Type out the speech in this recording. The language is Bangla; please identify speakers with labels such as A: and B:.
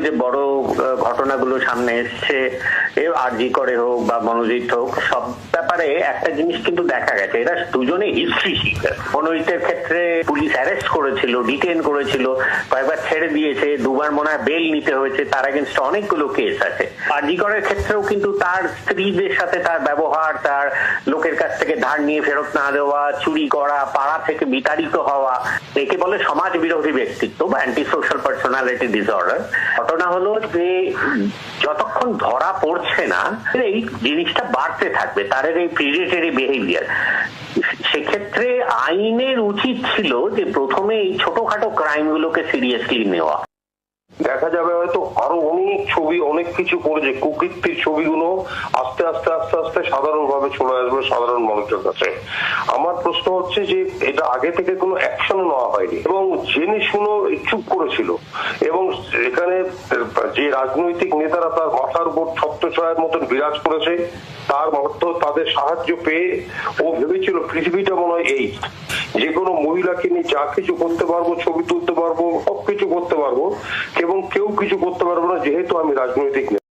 A: যে বড় ঘটনাগুলো সামনে এসছে, আরজি করে হোক বা মনোজিৎ হোক, সব ব্যাপারে একটা জিনিস কিন্তু দেখা গেছে, এরা দুজনে হিস্ট্রি শিকার। মনোজিতের ক্ষেত্রে পুলিশ অ্যারেস্ট করেছিল, ডিটেন করেছিল, কয়েকবার ছেড়ে দিয়েছে, দুবার মনে হয় বেল নিতে হয়েছে, তার এগেনস্ট অনেকগুলো কেস আছে। আরজি করের ক্ষেত্রেও কিন্তু তার স্ত্রীদের সাথে তার ব্যবহার, তার লোকের কাছ থেকে ধার নিয়ে ফেরত না দেওয়া, চুরি করা, পাড়া থেকে বিতাড়িত হওয়া, একে বলে সমাজ বিরোধী ব্যক্তিত্ব বা অ্যান্টি সোশ্যাল পার্সোনালিটি ডিসঅর্ডার। ঘটনা হলো যে যতক্ষণ ধরা পড়ছে না এই জিনিসটা বাড়তে থাকবে, তার এই প্রিডেটরি বিহেভিয়ার। সেক্ষেত্রে আইনের উচিত ছিল যে প্রথমে এই ছোটখাটো ক্রাইম গুলোকে সিরিয়াসলি নেওয়া।
B: দেখা যাবে হয়তো আরো অনেক ছবি, অনেক কিছু করেছে, কুকীর্তির ছবিগুলো আস্তে আস্তে আস্তে আস্তে সাধারণভাবে চলে আসবে সাধারণ মানুষের কাছে। আমার প্রশ্ন হচ্ছে যে এটা আগে থেকে কোনো অ্যাকশন নেওয়া হয়নি এবং জেনে শুনো চুপ করেছিল, এবং এখানে যে রাজনৈতিক নেতারা তার মাথার উপর ছত্রছায়ার মতন বিরাজ করেছে, তার অর্থ তাদের সাহায্য পেয়ে ও ভেবেছিল পৃথিবীটা মনে হয় এই, যে কোনো মহিলাকে নিয়ে যা কিছু করতে পারবো, ছবি তুলতে পারবো, সবকিছু করতে পারবো, এবং কেউ কিছু করতে পারবো না যেহেতু আমি রাজনৈতিক নেতা।